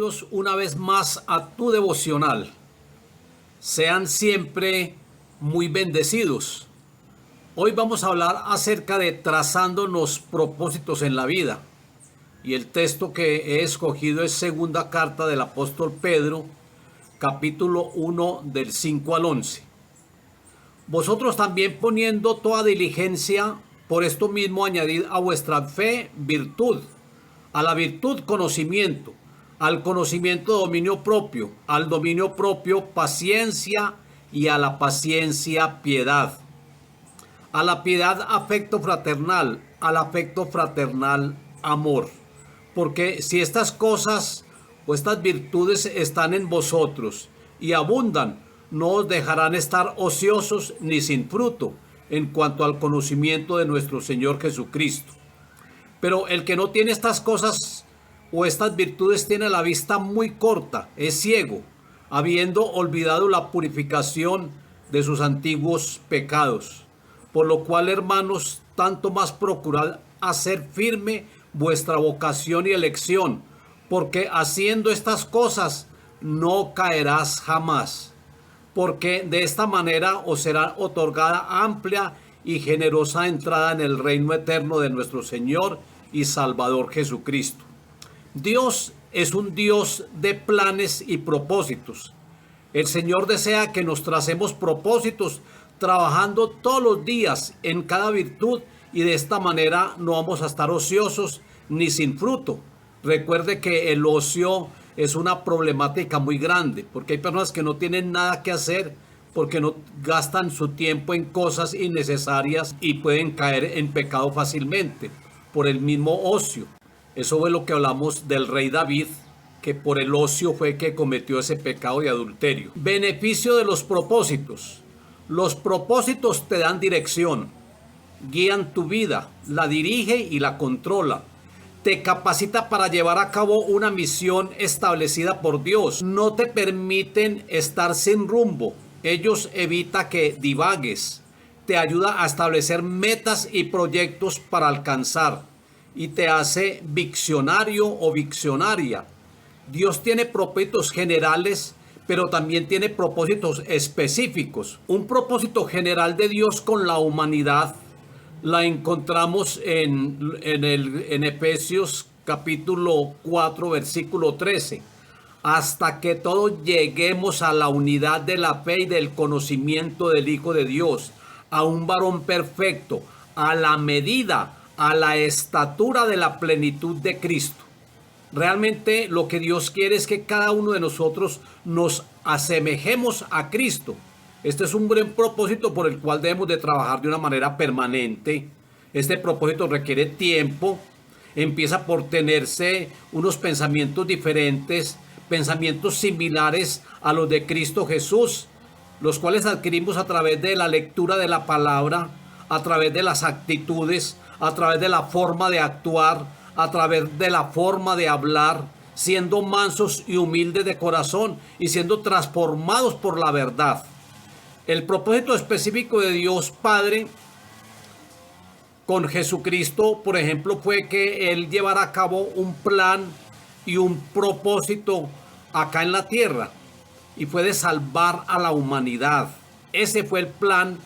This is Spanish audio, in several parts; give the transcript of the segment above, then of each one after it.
bienvenidos una vez más a tu devocional. Sean siempre muy bendecidos. Hoy vamos a hablar acerca de trazándonos propósitos en la vida. Y el texto que he escogido es segunda carta del apóstol Pedro, capítulo 1 del 5 al 11. Vosotros también poniendo toda diligencia, por esto mismo añadid a vuestra fe virtud, a la virtud conocimiento, al conocimiento dominio propio, al dominio propio paciencia y a la paciencia piedad. A la piedad afecto fraternal, al afecto fraternal amor. Porque si estas cosas o estas virtudes están en vosotros y abundan, no os dejarán estar ociosos ni sin fruto en cuanto al conocimiento de nuestro Señor Jesucristo. Pero el que no tiene estas cosas o estas virtudes tiene la vista muy corta, es ciego, habiendo olvidado la purificación de sus antiguos pecados. Por lo cual, hermanos, tanto más procurad hacer firme vuestra vocación y elección, porque haciendo estas cosas no caerás jamás, porque de esta manera os será otorgada amplia y generosa entrada en el reino eterno de nuestro Señor y Salvador Jesucristo. Dios es un Dios de planes y propósitos. El Señor desea que nos tracemos propósitos trabajando todos los días en cada virtud, y de esta manera no vamos a estar ociosos ni sin fruto. Recuerde que el ocio es una problemática muy grande, porque hay personas que no tienen nada que hacer porque no gastan su tiempo en cosas innecesarias y pueden caer en pecado fácilmente por el mismo ocio. Eso fue lo que hablamos del rey David, que por el ocio fue que cometió ese pecado de adulterio. Beneficio de los propósitos. Los propósitos te dan dirección, guían tu vida, la dirige y la controla. Te capacita para llevar a cabo una misión establecida por Dios. No te permiten estar sin rumbo. Ellos evitan que divagues. Te ayuda a establecer metas y proyectos para alcanzar. Y te hace viccionario o viccionaria. Dios tiene propósitos generales, pero también tiene propósitos específicos. Un propósito general de Dios con la humanidad la encontramos en Efesios capítulo 4 versículo 13. Hasta que todos lleguemos a la unidad de la fe y del conocimiento del Hijo de Dios, a un varón perfecto, a la medida, a la estatura de la plenitud de Cristo. Realmente lo que Dios quiere es que cada uno de nosotros nos asemejemos a Cristo. Este es un buen propósito por el cual debemos de trabajar de una manera permanente. Este propósito requiere tiempo. Empieza por tenerse unos pensamientos diferentes, pensamientos similares a los de Cristo Jesús, los cuales adquirimos a través de la lectura de la palabra, a través de las actitudes, a través de la forma de actuar, a través de la forma de hablar, siendo mansos y humildes de corazón y siendo transformados por la verdad. El propósito específico de Dios Padre con Jesucristo, por ejemplo, fue que Él llevara a cabo un plan y un propósito acá en la tierra, y fue de salvar a la humanidad. Ese fue el plan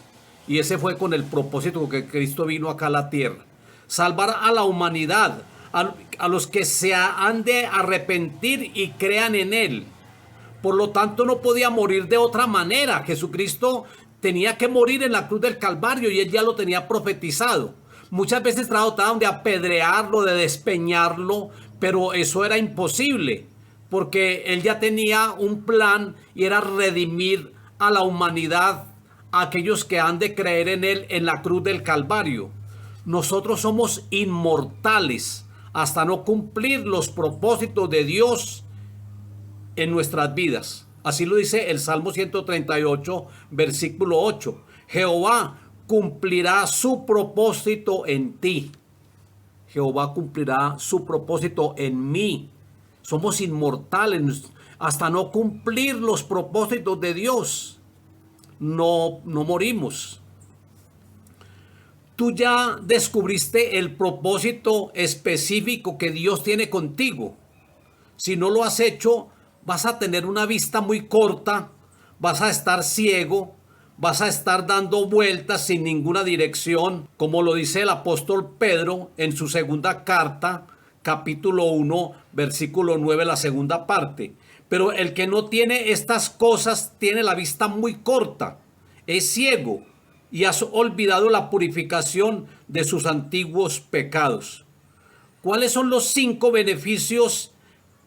y ese fue con el propósito que Cristo vino acá a la tierra. Salvar a la humanidad, a los que se han de arrepentir y crean en Él. Por lo tanto, no podía morir de otra manera. Jesucristo tenía que morir en la cruz del Calvario y Él ya lo tenía profetizado. Muchas veces trataban de apedrearlo, de despeñarlo, pero eso era imposible, porque Él ya tenía un plan y era redimir a la humanidad, a aquellos que han de creer en Él en la cruz del Calvario. Nosotros somos inmortales hasta no cumplir los propósitos de Dios en nuestras vidas. Así lo dice el Salmo 138, versículo 8. Jehová cumplirá su propósito en ti. Jehová cumplirá su propósito en mí. Somos inmortales hasta no cumplir los propósitos de Dios. No morimos. Tú ya descubriste el propósito específico que Dios tiene contigo. Si no lo has hecho, vas a tener una vista muy corta, vas a estar ciego, vas a estar dando vueltas sin ninguna dirección, como lo dice el apóstol Pedro en su segunda carta, capítulo 1, versículo 9, la segunda parte. Pero el que no tiene estas cosas tiene la vista muy corta, es ciego y has olvidado la purificación de sus antiguos pecados. ¿Cuáles son los 5 beneficios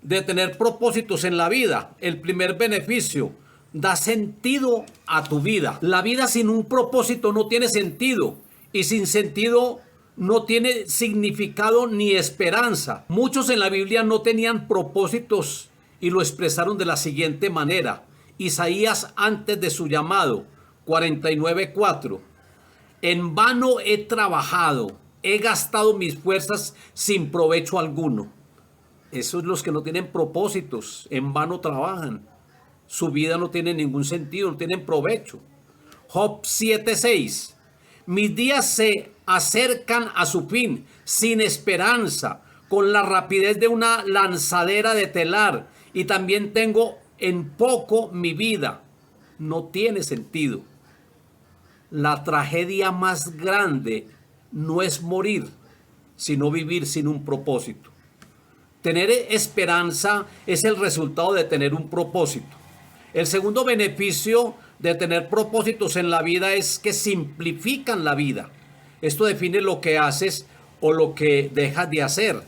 de tener propósitos en la vida? El primer beneficio: da sentido a tu vida. La vida sin un propósito no tiene sentido, y sin sentido no tiene significado ni esperanza. Muchos en la Biblia no tenían propósitos y lo expresaron de la siguiente manera. Isaías, antes de su llamado, 49:4: en vano he trabajado, he gastado mis fuerzas sin provecho alguno. Esos los que no tienen propósitos, en vano trabajan. Su vida no tiene ningún sentido, no tienen provecho. Job 7:6: mis días se acercan a su fin, sin esperanza, con la rapidez de una lanzadera de telar, y también tengo en poco mi vida. No tiene sentido. La tragedia más grande no es morir, sino vivir sin un propósito. Tener esperanza es el resultado de tener un propósito. El segundo beneficio de tener propósitos en la vida es que simplifican la vida. Esto define lo que haces o lo que dejas de hacer.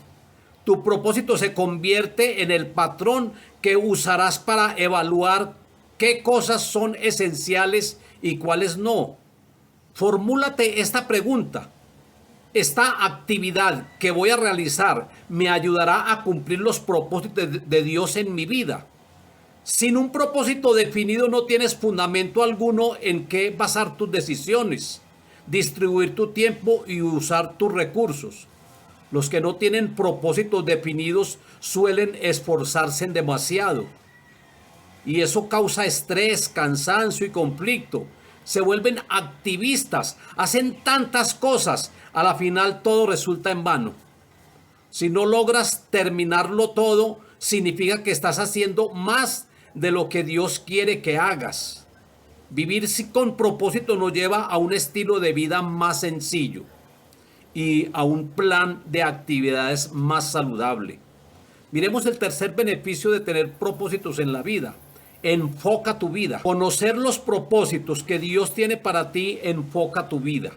Tu propósito se convierte en el patrón que usarás para evaluar qué cosas son esenciales y cuáles no. Formúlate esta pregunta: ¿esta actividad que voy a realizar me ayudará a cumplir los propósitos de Dios en mi vida? Sin un propósito definido no tienes fundamento alguno en qué basar tus decisiones, distribuir tu tiempo y usar tus recursos. Los que no tienen propósitos definidos suelen esforzarse demasiado, y eso causa estrés, cansancio y conflicto. Se vuelven activistas, hacen tantas cosas, a la final todo resulta en vano. Si no logras terminarlo todo, significa que estás haciendo más de lo que Dios quiere que hagas. Vivir con propósito nos lleva a un estilo de vida más sencillo y a un plan de actividades más saludable. Miremos el tercer beneficio de tener propósitos en la vida. Enfoca tu vida. Conocer los propósitos que Dios tiene para ti enfoca tu vida.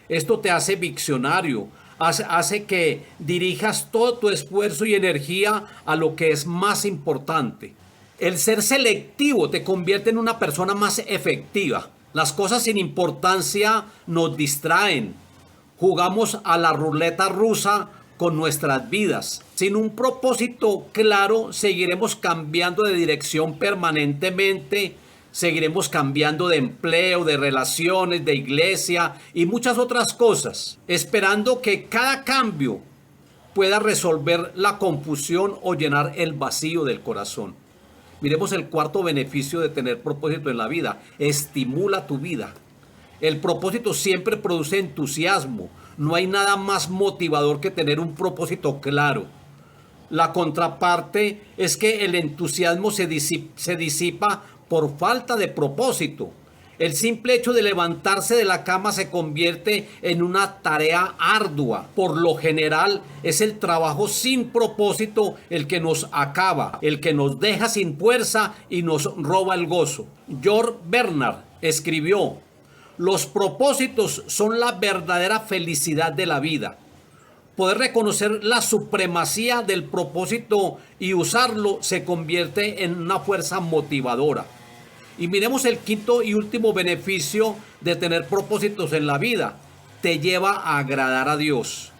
Esto te hace visionario, hace que dirijas todo tu esfuerzo y energía a lo que es más importante. El ser selectivo te convierte en una persona más efectiva. Las cosas sin importancia nos distraen. Jugamos a la ruleta rusa con nuestras vidas. Sin un propósito claro, seguiremos cambiando de dirección permanentemente, seguiremos cambiando de empleo, de relaciones, de iglesia y muchas otras cosas, esperando que cada cambio pueda resolver la confusión o llenar el vacío del corazón. Miremos el cuarto beneficio de tener propósito en la vida: estimula tu vida. El propósito siempre produce entusiasmo. No hay nada más motivador que tener un propósito claro. La contraparte es que el entusiasmo se disipa por falta de propósito. El simple hecho de levantarse de la cama se convierte en una tarea ardua. Por lo general es el trabajo sin propósito el que nos acaba, el que nos deja sin fuerza y nos roba el gozo. George Bernard escribió: los propósitos son la verdadera felicidad de la vida. Poder reconocer la supremacía del propósito y usarlo se convierte en una fuerza motivadora. Y miremos el quinto y último beneficio de tener propósitos en la vida: te lleva a agradar a Dios.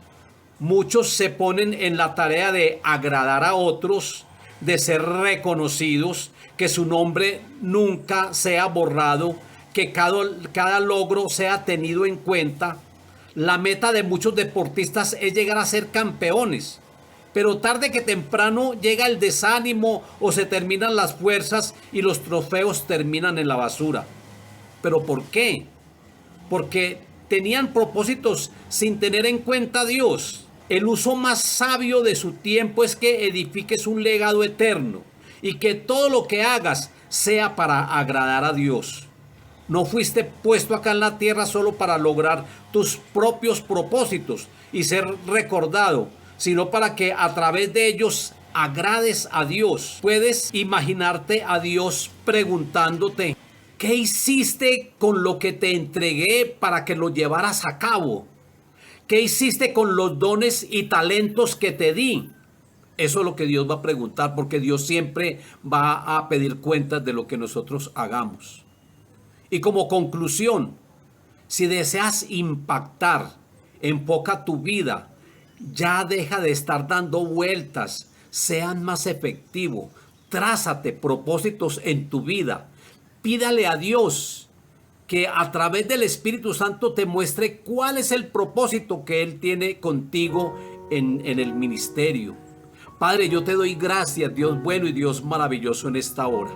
Muchos se ponen en la tarea de agradar a otros, de ser reconocidos, que su nombre nunca sea borrado, que cada logro sea tenido en cuenta. La meta de muchos deportistas es llegar a ser campeones, pero tarde que temprano llega el desánimo o se terminan las fuerzas y los trofeos terminan en la basura. ¿Pero por qué? Porque tenían propósitos sin tener en cuenta a Dios. El uso más sabio de su tiempo es que edifiques un legado eterno y que todo lo que hagas sea para agradar a Dios. No fuiste puesto acá en la tierra solo para lograr tus propios propósitos y ser recordado, sino para que a través de ellos agrades a Dios. Puedes imaginarte a Dios preguntándote: ¿qué hiciste con lo que te entregué para que lo llevaras a cabo? ¿Qué hiciste con los dones y talentos que te di? Eso es lo que Dios va a preguntar, porque Dios siempre va a pedir cuentas de lo que nosotros hagamos. Y como conclusión, si deseas impactar, enfoca tu vida. Ya deja de estar dando vueltas. Sean más efectivo. Trázate propósitos en tu vida. Pídale a Dios que a través del Espíritu Santo te muestre cuál es el propósito que Él tiene contigo en el ministerio. Padre, yo te doy gracias, Dios bueno y Dios maravilloso, en esta hora.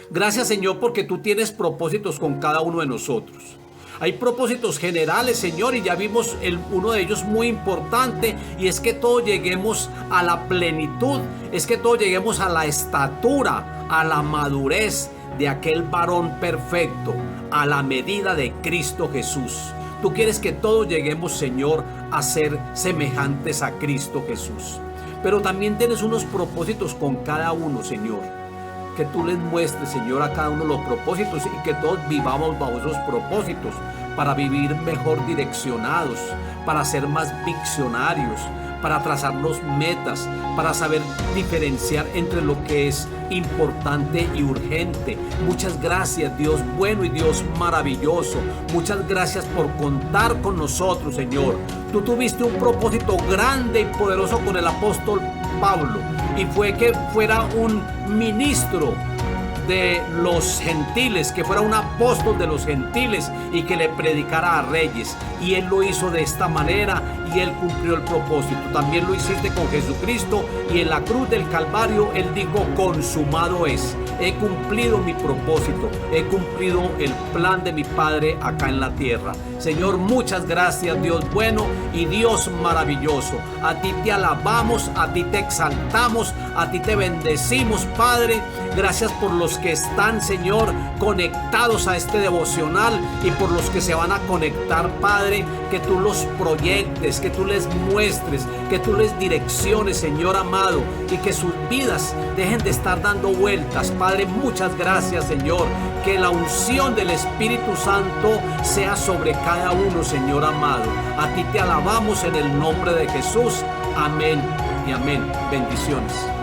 Gracias, Señor, porque tú tienes propósitos con cada uno de nosotros. Hay propósitos generales, Señor, y ya vimos uno de ellos muy importante, y es que todos lleguemos a la plenitud, es que todos lleguemos a la estatura, a la madurez de aquel varón perfecto, a la medida de Cristo Jesús. Tú quieres que todos lleguemos, Señor, a ser semejantes a Cristo Jesús. Pero también tienes unos propósitos con cada uno, Señor. Que tú les muestres, Señor, a cada uno los propósitos y que todos vivamos bajo esos propósitos para vivir mejor direccionados, para ser más visionarios, para trazarnos metas, para saber diferenciar entre lo que es importante y urgente. Muchas gracias, Dios bueno y Dios maravilloso. Muchas gracias por contar con nosotros, Señor. Tú tuviste un propósito grande y poderoso con el apóstol Pablo, y fue que fuera un ministro de los gentiles, que fuera un apóstol de los gentiles y que le predicara a reyes. Y él lo hizo de esta manera y él cumplió el propósito. También lo hiciste con Jesucristo, y en la cruz del Calvario él dijo: consumado es. He cumplido mi propósito, he cumplido el plan de mi Padre acá en la tierra. Señor, muchas gracias, Dios bueno y Dios maravilloso. A ti te alabamos, a ti te exaltamos, a ti te bendecimos, Padre. Gracias por los que están, Señor, conectados a este devocional, y por los que se van a conectar, Padre, que tú los proyectes, que tú les muestres, que tú les direcciones, Señor amado, y que sus vidas dejen de estar dando vueltas. Padre, muchas gracias, Señor. Que la unción del Espíritu Santo sea sobre cada uno, Señor amado. A ti te alabamos en el nombre de Jesús. Amén y amén. Bendiciones.